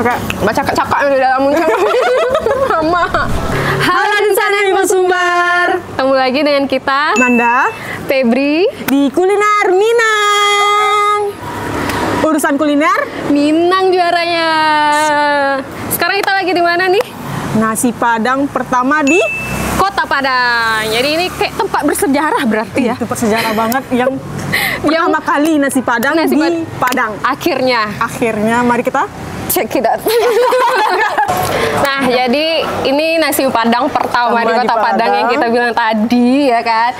Kak. Baca cakap di dalam muncul. Mama. Halo di sana Ibu Sumber. Ketemu lagi dengan kita Manda, Febri di Kuliner Minang. Urusan kuliner, Minang juaranya. Sekarang kita lagi di mana nih? nasi Padang pertama di Kota Padang. Jadi ini kayak tempat bersejarah berarti ya. tempat sejarah banget yang pertama kali nasi Padang Nasi di Padang. Akhirnya, mari kita Check it out. Nah, jadi ini nasi Padang pertama di Kota Padang yang kita bilang tadi ya kan.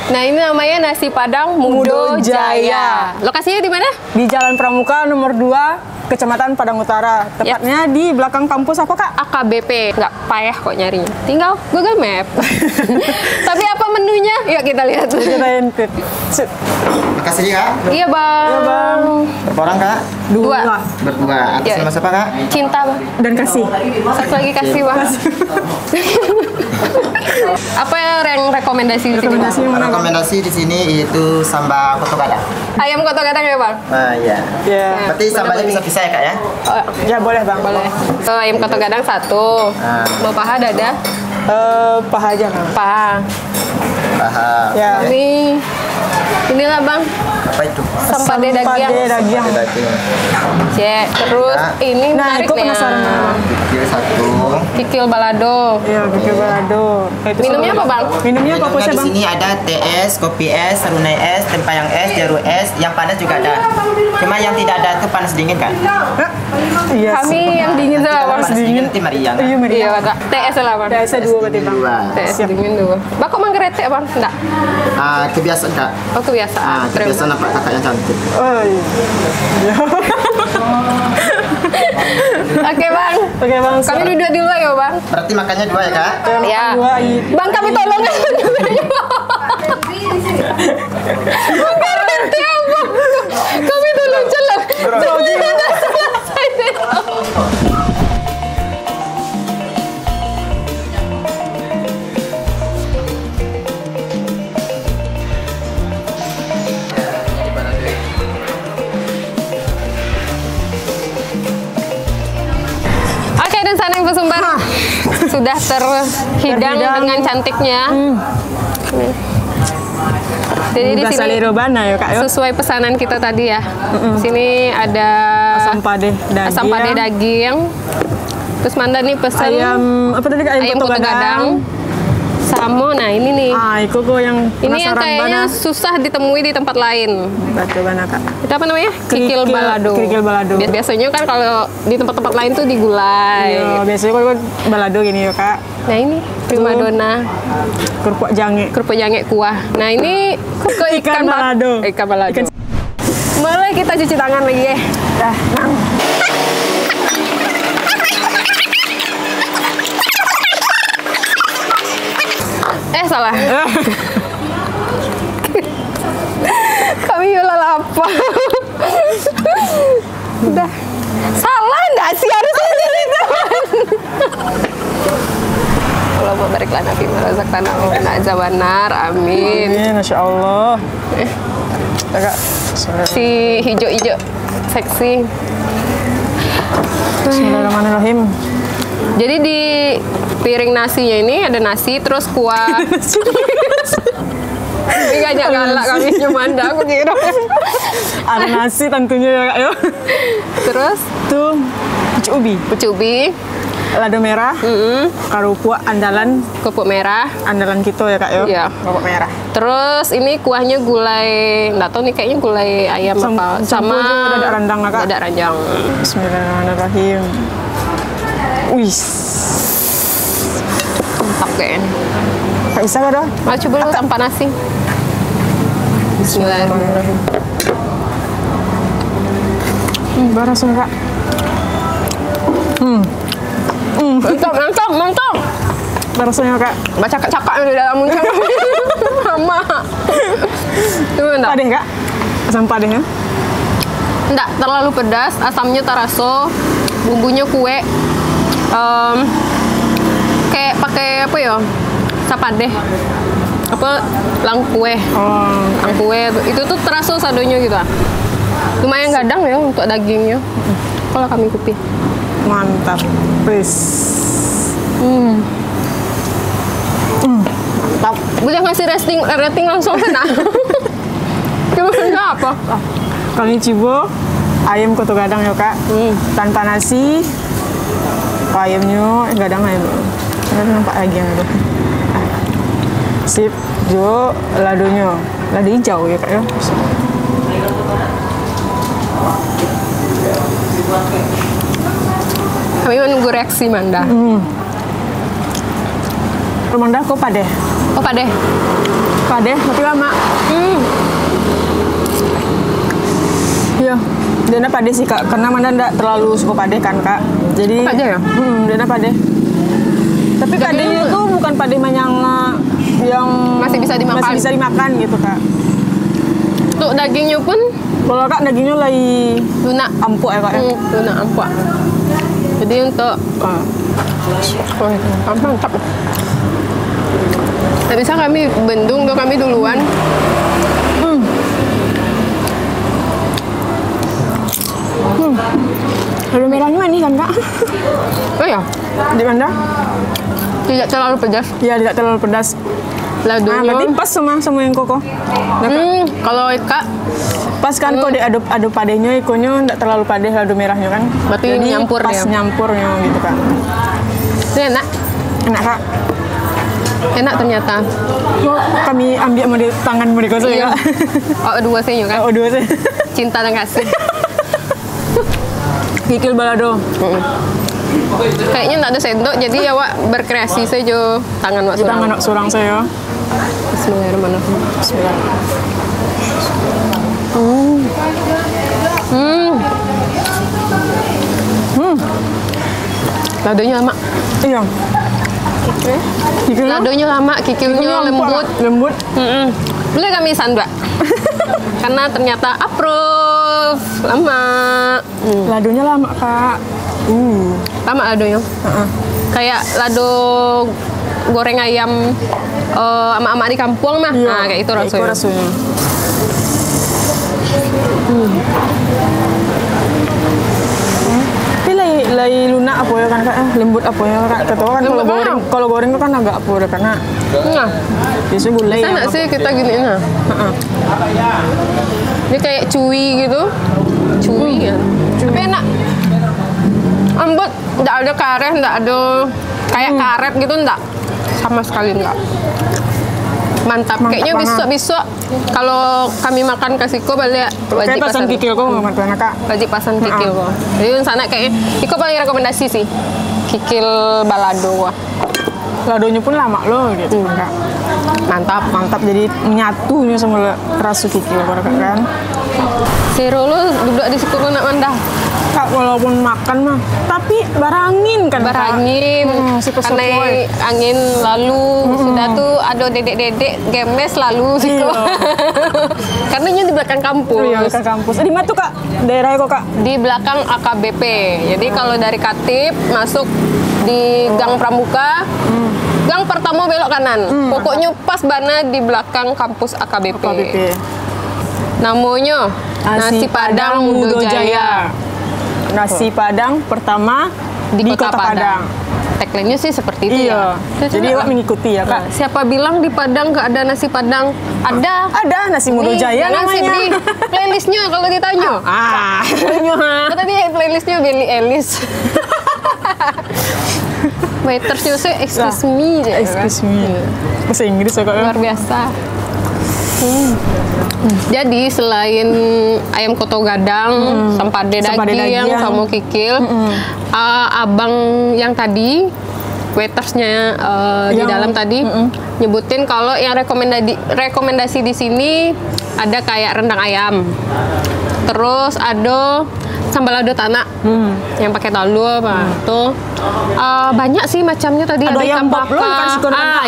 Nah, ini namanya nasi Padang Mudo Jaya. Lokasinya di mana? di Jalan Pramuka nomor 2, Kecamatan Padang Utara. Tepatnya di belakang kampus apa, Kak? AKBP. Nggak payah kok nyarinya. Tinggal Google Map. Tapi apa menunya? Yuk kita lihat. Kita input. Makasih ya. Iya, Bang. Iya, Bang. Berapa orang kak? Dua. Berdua. Atas Ya. nama siapa kak? Cinta, Bang. Dan kasih. Satu lagi kasih, Bang. Apa yang rekomendasi di sini? Rekomendasi mana, Bang? Rekomendasi di sini itu sambal koto gadang. Ayam koto gadang ya, Bang? Ah iya. Ya. Berarti sambalnya bisa-bisa ya kak ya? Oh, Ya boleh, Bang. boleh. So, ayam koto gadang satu. Ah. Mau paha dada? Paha aja, Kang. Paha. Paham. Ya. Inilah, Bang. Apa itu? Sampade daging. Daging. Daging. Cek. Terus Ya. ini Nah, menarik itu nih. penasaran, Bang. Kikil satu. Kikil balado. Iya, bikin balado. Itu Minumnya apa, Bang? Minumnya apa Minumnya sih, di Bang? sini ada teh es, kopi es, serunai es, tempayang es, jaru es, yang panas juga ada. Cuma yang tidak ada itu panas dingin kan? Iya. Kami yang dingin Nanti tuh, kalau Bang. panas dingin nanti Mariana. Iya, Meri. Iya, Pak. TS lah, Bang. TS 2 berarti, Bang. TS dingin dulu. Bang, kok manggerete, Bang? Enggak. Kebiasaan kak. Oh, kebiasaan. Kebiasaan apa kakak yang cantik. Oh, iya. Oke, Bang. Oke, Bang. Kami duduk dulu ya, Bang. Berarti makannya dua ya kak? Ya. Dua, iya. Bang, kami tolong. Bang, karete ya, Bang. Kami tolong celah. Selesai deh. Oke, dan sana Ibu Sumber sudah terhidang Terhidang. dengan cantiknya. Jadi di Bahasa sini Lirobana ya, Kak. Yo. sesuai pesanan kita tadi ya. Sini ada Asam padeh daging. asam padeh daging. Terus Manda nih pesen Ayam apa tadi, Kak? ayam koto gadang. Samo, nah ini nih. Ah, itu kok yang Ini yang penasaran kayaknya bana. susah ditemui di tempat lain. Batu bana, Kak. Itu apa namanya? Kikil balado. Kikil balado. Biasanya kan kalau di tempat-tempat lain tuh digulai. Iya, biasanya kalau balado gini ya, Kak. Nah ini primadona Kerupuk jange. kerupuk jange kuah. Nah ini ke Ikan balado. Ikan balado. Ikan- Mulai kita cuci tangan lagi ya. Dah, Bang. Salah. Kami yola lapar. Udah. Salah enggak sih harusnya jadi Allah barik lana fi razaqtana wa qina azabannar. Amin. Amin, Masya Allah. Kak, Si hijau-hijau seksi. Bismillahirrahmanirrahim. Jadi di piring nasinya ini ada nasi terus kuah. Ini gak galak kami cuma aku kira. Ada nasi tentunya ya, Kak. Yo. Terus Tuh, pucuk ubi. pucuk ubi, Lado merah. Kerupuk andalan kerupuk merah. kita ya, Kak. Yo. Iya. Kerupuk merah. Terus ini kuahnya gulai, nggak tahu nih kayaknya gulai ayam apa Campur juga dada randang, Kak. dada ranjang. Bismillahirrahmanirrahim. Wis. Mantap kayaknya. Kak bisa gak dah? Mau coba dulu tanpa nasi. Bismillahirrahmanirrahim. Baras Kak. Mantap, mantap. Barasnya, Kak. Baca cakap di dalam muncul. Mama. Itu mantap. Padeh, Kak. Asam padehnya. Enggak terlalu pedas, asamnya taraso, bumbunya kue. Kayak pakai apa ya? Sapade. Apa lang kue. Oh, Lang kue itu tuh teraso sadonya gitu. Lumayan gadang ya untuk dagingnya. Kalau kami kopi. Mantap. Wis. Mantap. Boleh ngasih rating langsung kena. Gimana apa? Kami cibo ayam koto gadang ya kak. Tanpa nasi. Ayamnya gadang ayam. Ada nampak lagi yang itu. Sip. Jo ladonya. Lado hijau ya kak ya. Kami menunggu reaksi Manda. Manda kok padeh? Oh padeh. Padeh tapi lama. Iya. Dena padeh sih kak, karena Manda ndak terlalu suka padeh kan kak. Jadi. Padeh ya? Dena padeh. Tapi padehnya tuh bukan padeh yang Masih bisa dimakan. Masih bisa dimakan gitu kak. Untuk dagingnya pun Kalau kak dagingnya lagi lunak. empuk ya kak ya. Lunak empuk. Jadi untuk mantap. Tak bisa kami bendung, kami duluan. Lado merahnya manis kan kak? Oh ya, Di Manda? tidak terlalu pedas. Iya tidak terlalu pedas. Ladonya. Berarti pas sama yang koko. Kalau Eka Pas kan kok diaduk padehnya, ikonnya tidak terlalu padeh lado merahnya kan. Berarti Jadi nyampur pas dia. nyampurnya gitu kan. ini enak, Enak kak. enak ternyata. Kok kami ambil sama di tangan mereka saya Iya. kak. Oh dua senyum kan? Oh dua saya. Cinta dan kasih. Kikil balado. Kayaknya nggak ada sendok, jadi ya Wak berkreasi saja tangan Wak Di surang. tangan surang saya. Bismillahirrahmanirrahim. Bismillah. Ladonya lama. Iya. Kikilnya Ladonya lama, kikilnya empuk, lembut. Kak. Lembut. Boleh kami sandra. Karena ternyata approve lama. Ladonya lama kak. Lama ladonya. Kayak lado goreng ayam ama-ama di kampung mah. Iya. Nah, kayak itu Kayak rasanya. rasanya. Tapi lagi lunak apa ya kan kak? Lembut apa ya kak? Ketawa kan Lembut banget. kalau goreng itu kan agak apa ya karena Nah, biasanya gulai bisa nggak sih kita giniin nah? Ini kayak cuy gitu. Cuy ya. Tapi enak. Lembut, nggak ada karet, nggak ada kayak karet gitu, nggak. Sama sekali nggak. Mantap. Kayaknya banget. besok-besok kalau kami makan kasiko balik Kayak pesan kikil kok nggak makan kak. Wajib pasan kikil kok. Jadi sana kayaknya Iko paling rekomendasi sih. Kikil balado wah. Ladonya pun lama loh gitu kak. Mantap. Mantap jadi menyatunya sama rasu kikil kak kan. Seru lu duduk di situ nak mandah. Kak walaupun makan mah tapi barangin kan Kak? Barangin. Si Karena pesepoi. angin lalu sudah tuh ada dedek-dedek gemes lalu sih kok. Iya. Karena ini di belakang kampus. Iya ke kampus. Di mana tuh kak? Daerahnya kok kak? Di belakang AKBP. Jadi kalau dari Katip masuk di Gang Pramuka, gang pertama belok kanan. Pokoknya pas bana di belakang kampus AKBP. KBP. Namanya Nasi Padang Mudo Jaya Nasi Padang pertama di Kota Padang. Tagline-nya sih seperti itu Iya. ya. Jadi Wak mengikuti ya kak. Nah, siapa bilang di Padang nggak ada nasi Padang? Ada. Ada nasi Mudo Nih, Jaya jangan sih namanya. beli playlistnya kalau ditanya. Tadi playlistnya Billy Ellis. Waitersnya sih excuse me. Excuse me. Bahasa Inggris ya kak. Luar biasa. Jadi selain ayam koto gadang, sempade daging, sama kikil, abang yang tadi waitersnya di dalam tadi nyebutin kalau yang rekomendasi di sini ada kayak rendang ayam, terus ada sambal lado tanah yang pakai talu apa tuh banyak sih macamnya tadi Ada ayam pop lo kan sih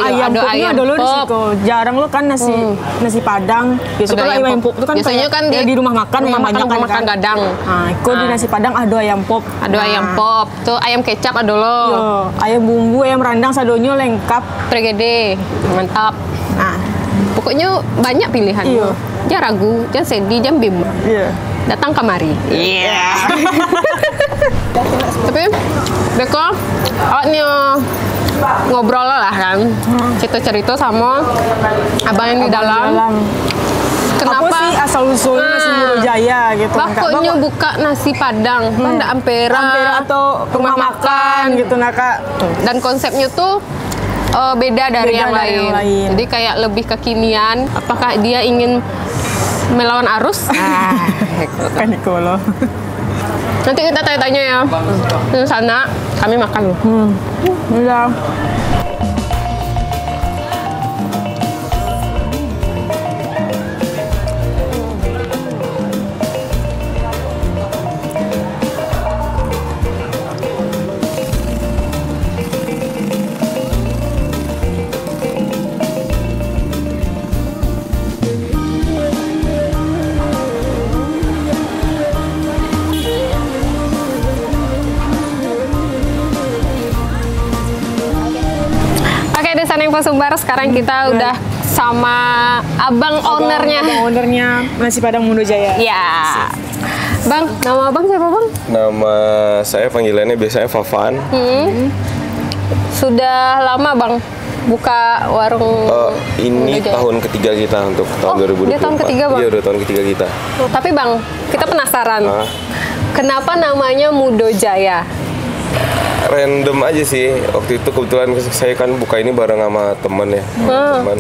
ayam popnya ada lo di situ. Jarang lo kan nasi Padang. Biasanya kalau ayam pop itu kan biasanya kan di rumah makan yang banyak kan. makan gadang. Nah, ikut di nasi Padang ada ayam pop. Ada ayam pop, tuh ayam kecap ada lo. Iya, ayam bumbu, ayam randang sadonyo lengkap. Pregede, mantap. Nah, Pokoknya banyak pilihan. Iya. Jangan ragu, jangan sedih, jangan bimbang. iya. Datang kemari. Iya. Tapi Beko awaknya ngobrol lah kan, cerita sama abang yang di dalam. Kenapa Apa sih asal usulnya nasi Mudo Jaya gitu? Bakoknya buka nasi Padang, kan ada Ampera atau rumah makan gitu nah Kak. Dan konsepnya tuh beda dari yang lain. Jadi kayak lebih kekinian. Apakah dia ingin melawan arus? Kan kalau. Nanti kita tanya-tanya ya. Di sana kami makan loh. Udah. Desa Nengpo Sumbar, sekarang kita udah sama abang ownernya. Abang ownernya nasi Padang Mudo Jaya. Ya. Bang, nama abang siapa bang? Nama saya panggilannya biasanya Fafan. Sudah lama bang buka warung Ini Mudo Jaya? tahun ketiga kita untuk tahun 2024. Dia tahun ketiga, Bang? Iya, udah tahun ketiga kita. Tapi bang, kita penasaran. Hah? Kenapa namanya Mudo Jaya? Random aja sih. Waktu itu kebetulan saya kan buka ini bareng sama teman ya. Teman.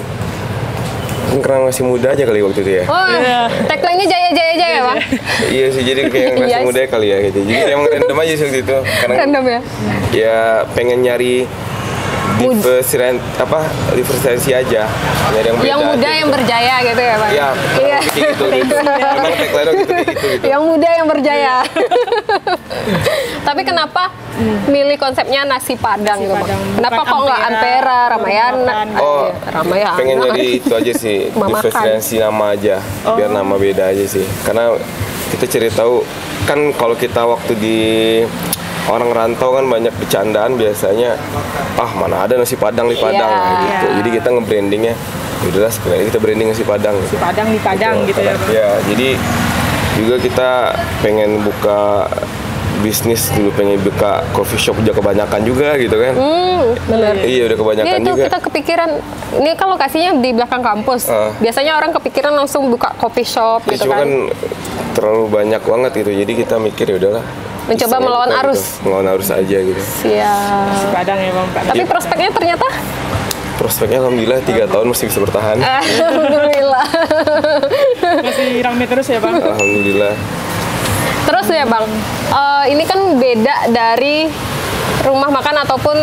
Mungkin karena masih muda aja kali waktu itu ya. Oh, tagline-nya Jaya bang? Iya sih, jadi kayak masih Yes. muda kali ya gitu. Jadi emang random aja sih waktu itu. Karena Random ya? ya pengen nyari diversifikasi aja. Nyari yang beda Yang muda aja, yang gitu. berjaya gitu ya bang? Iya, Iya. kayak gitu. Emang tagline gitu kayak gitu. Yang muda yang berjaya. Tapi kenapa milih konsepnya nasi Padang gitu bang? Padang. Kenapa Bukan kok nggak Ampera, Ramayana? Oh, Ramayana. pengen jadi itu aja sih, Mamakan. diversifikasi nama aja, biar nama beda aja sih. Karena kita cari tahu kan kalau kita waktu di orang rantau kan banyak bercandaan biasanya, mana ada nasi Padang di Padang Iya. gitu. Jadi kita nge-brandingnya, udahlah sekali kita branding nasi Padang. Nasi Padang di Padang gitu ya. Bang. Ya, jadi juga kita pengen buka bisnis dulu, pengen buka coffee shop juga kebanyakan juga gitu kan. Bener. Iya, udah kebanyakan Iya itu juga. kita kepikiran, ini kan lokasinya di belakang kampus. Biasanya orang kepikiran langsung buka coffee shop Ya, gitu cuma kan. kan terlalu banyak banget gitu, jadi kita mikir ya udahlah. Mencoba istilahnya melawan buka arus. Gitu. Melawan arus aja gitu. Siap. Nasi Padang ya Bang. Tapi prospeknya ternyata Prospeknya alhamdulillah 3 tahun masih bisa bertahan. alhamdulillah. Masih rame terus ya Bang. Alhamdulillah. Terus ya bang, ini kan beda dari rumah makan ataupun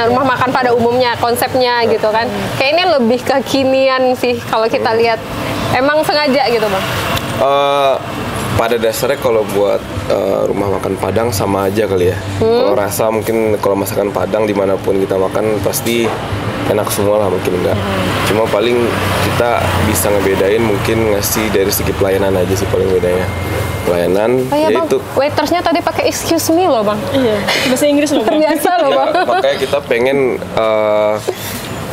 rumah makan pada umumnya konsepnya gitu kan. Kayaknya lebih kekinian sih kalau kita lihat. Emang sengaja gitu bang? Pada dasarnya kalau buat rumah makan Padang sama aja kali ya. Kalau rasa mungkin kalau masakan Padang dimanapun kita makan pasti enak semua lah, mungkin enggak. Cuma paling kita bisa ngebedain mungkin ngasih dari segi pelayanan aja sih paling bedanya. Pelayanan Oh iya bang, yaitu waitersnya tadi pakai excuse me loh bang. Iya. Bahasa Inggris loh Bang. Terbiasa loh bang. makanya kita pengen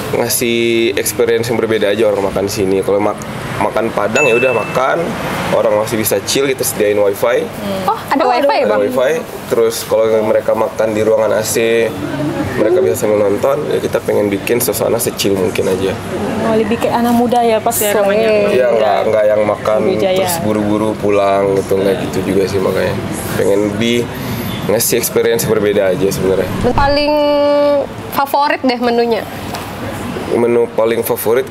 ngasih experience yang berbeda aja orang makan sini. Kalau makan Padang ya udah makan, orang masih bisa chill, kita sediain wifi. Oh ada wifi ya Ada bang? wifi. Terus kalau mereka makan di ruangan AC, mereka bisa sambil nonton. Ya kita pengen bikin suasana secil mungkin aja. Oh, lebih kayak anak muda ya pas ya namanya. Iya, nggak yang makan Mudo Jaya. terus buru-buru pulang gitu, nggak gitu juga sih, makanya pengen lebih ngasih experience berbeda aja sebenarnya. Paling favorit deh menunya. Menu paling favorit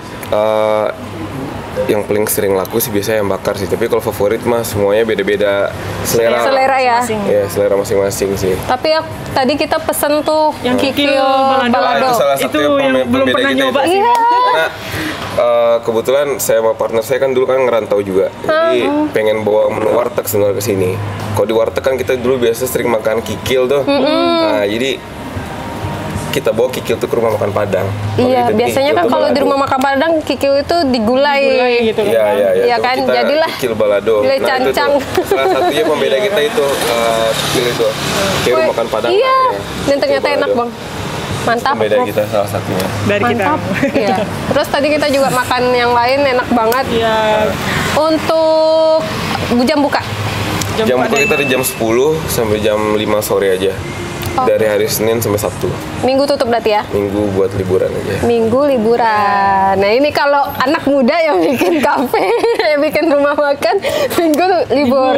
yang paling sering laku sih biasanya yang bakar sih, tapi kalau favorit mah semuanya beda-beda selera. Selera ya. Ya, selera masing-masing sih. Tapi tadi kita pesen tuh Yang kikil Nah, balado. itu salah satu Itu yang belum pembeda pernah kita nyoba itu. sih. Iya. Karena kebetulan saya sama partner saya kan dulu kan ngerantau juga, jadi pengen bawa menu warteg sebenarnya ke sini. Kalau di warteg kan kita dulu biasa sering makan kikil tuh. Nah, jadi kita bawa kikil tuh ke rumah makan Padang. Kalau Iya, kita biasanya kikil kan tuh kalau di balado. rumah makan Padang kikil itu digulai. gitu kan. Iya, iya, Iya Tuh kan, kita jadilah kikil balado. gulai Nah, itu cancang. tuh. Salah satunya pembeda kita itu kikil itu. Kayak rumah makan Padang. Iya, ya. dan ternyata Kikil enak balado. bang. Mantap. Pembeda kita salah satunya. Dari kita. Mantap. Iya. Terus tadi kita juga makan yang lain enak banget. Iya. Untuk jam buka. Jam buka kita dari jam 10 sampai jam 5 sore aja. Dari hari Senin sampai Sabtu. Minggu tutup berarti ya? Minggu buat liburan aja. Minggu liburan. Nah ini kalau anak muda yang bikin kafe, yang bikin rumah makan, minggu tuh libur.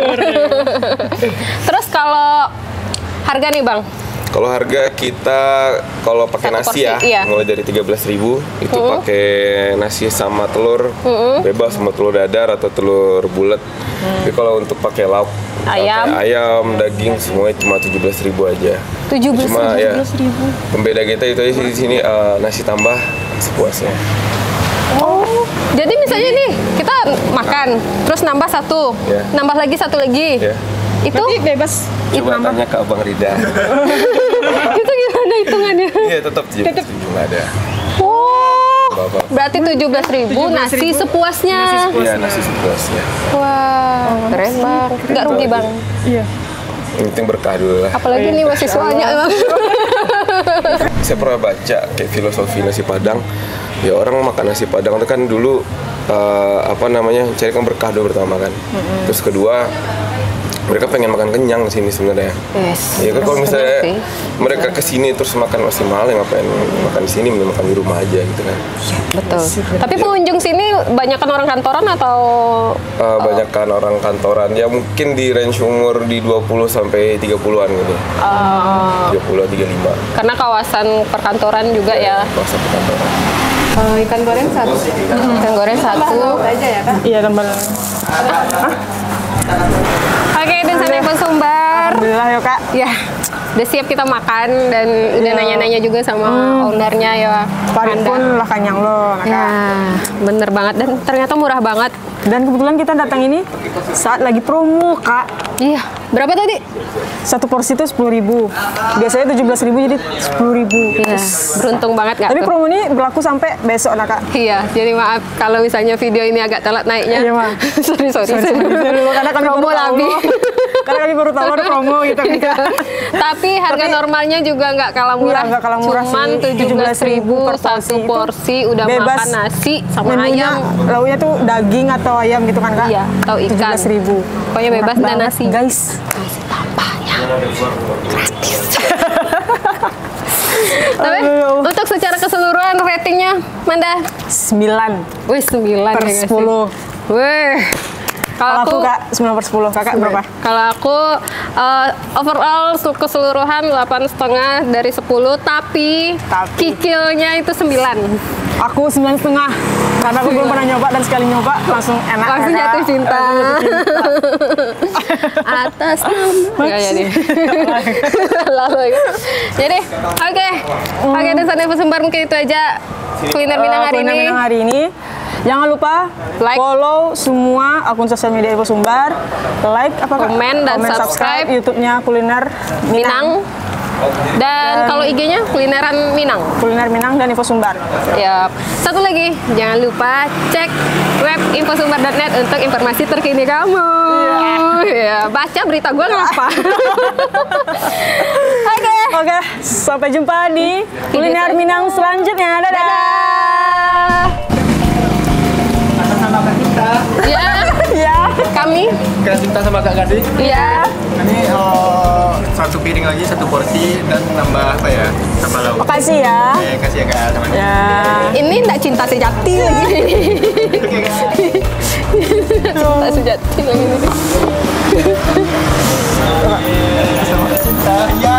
Terus kalau harga nih Bang? Kalau harga kita kalau pakai Satu nasi porsi, ya, iya. mulai dari 13.000 itu pakai nasi sama telur, bebas sama telur dadar atau telur bulat. Tapi kalau untuk pakai lauk, Ayam. pakai ayam, daging semuanya cuma 17.000 aja. 17.000. Cuma ya pembeda kita itu aja di sini nasi tambah sepuasnya. Oh, jadi misalnya nih kita makan, terus nambah satu, Ya. nambah lagi satu lagi. Ya. Itu Berarti bebas. Coba tanya ke Abang Rida. itu gimana hitungannya? Iya tetap 17.000 nggak ada. Oh, Bapak. berarti 17.000 nasi sepuasnya. Iya nasi sepuasnya. Wah, keren Bang. Nggak rugi Bang. Iya. Yang penting berkah dulu lah. Apalagi nih mahasiswanya Bang. Saya pernah baca kayak filosofi nasi Padang. Ya orang makan nasi Padang itu kan dulu cari kan berkah dulu pertama kan. Terus kedua mereka pengen makan kenyang di sini sebenarnya. Yes. Ya kan kalau misalnya Bener sih. mereka kesini terus makan masih mahal ya ngapain makan di sini mending makan di rumah aja gitu kan. Betul. Tapi pengunjung sini banyakkan orang kantoran atau Banyakkan orang kantoran ya mungkin di range umur di 20 sampai 30-an gitu. 30 35. karena kawasan perkantoran juga ya? Masa kantoran. Ikan goreng satu. Ikan goreng satu. Aja ya Kak? Iya tambah. Oke, dan sana Ibu Sumbar. Alhamdulillah ya Kak. Ya, udah siap kita makan dan udah nanya-nanya juga sama ownernya ya. Paling Anda. pun lah kenyang lo, Kak. Ya, bener banget dan ternyata murah banget. Dan kebetulan kita datang ini saat lagi promo Kak. Iya, berapa tadi? Satu porsi itu 10.000. Biasanya 17.000 jadi 10.000. Iya, beruntung banget nggak Tapi tuh? promo ini berlaku sampai besok lah Kak. Iya, jadi maaf kalau misalnya video ini agak telat naiknya. Iya, Ma. sorry. Karena kami Promo baru tahu. labi. Karena kami baru tahu ada promo gitu kan. Iya. Tapi harga normalnya juga nggak kalah murah. Iya, nggak kalah murah Cuman sih. 17.000 per satu itu porsi udah bebas. makan nasi sama Menunya, ayam. lauknya tuh daging atau ayam gitu kan Kak. Iya, atau ikan. 17.000. Pokoknya bebas Murah dan banget, nasi. Guys. Tapi untuk secara keseluruhan ratingnya Manda 9 wih 9 per ya, 10. wih Kalau aku Kak 9 per 10. Kakak berapa? Kalau aku overall keseluruhan 8,5 dari 10, tapi kikilnya itu 9. Aku 9,5 karena aku belum pernah nyoba dan sekali nyoba langsung enak. Langsung ya, Kak. jatuh cinta. Langsung jatuh cinta. Atas nama. Enggak jadi. Lalu jadi oke dan sana Sumbar mungkin itu aja kuliner Minang hari Kuliner ini. Minang hari ini. Jangan lupa Like. follow semua akun sosial media Ibu Sumbar, like Komen dan subscribe YouTube-nya Kuliner Minang. Dan kalau IG-nya kulineran Minang. Kuliner Minang dan Info Sumbar. Ya, satu lagi, jangan lupa cek web infosumbar.net untuk informasi terkini kamu. Ya, baca berita gue ngapa. Oke, sampai jumpa di Kuliner Minang selanjutnya. Dadah. Sama Kak Cinta. Ya, Ya. kami. Kak Cinta sama Kak Gading. Ya, Ini satu piring lagi, satu porsi dan tambah apa ya? Tambah lauk. Makasih ya. Oke, kasih ya Kak. Sama Ya. ini enggak cinta sejati lagi. Cinta sejati lagi. Cinta. Ya.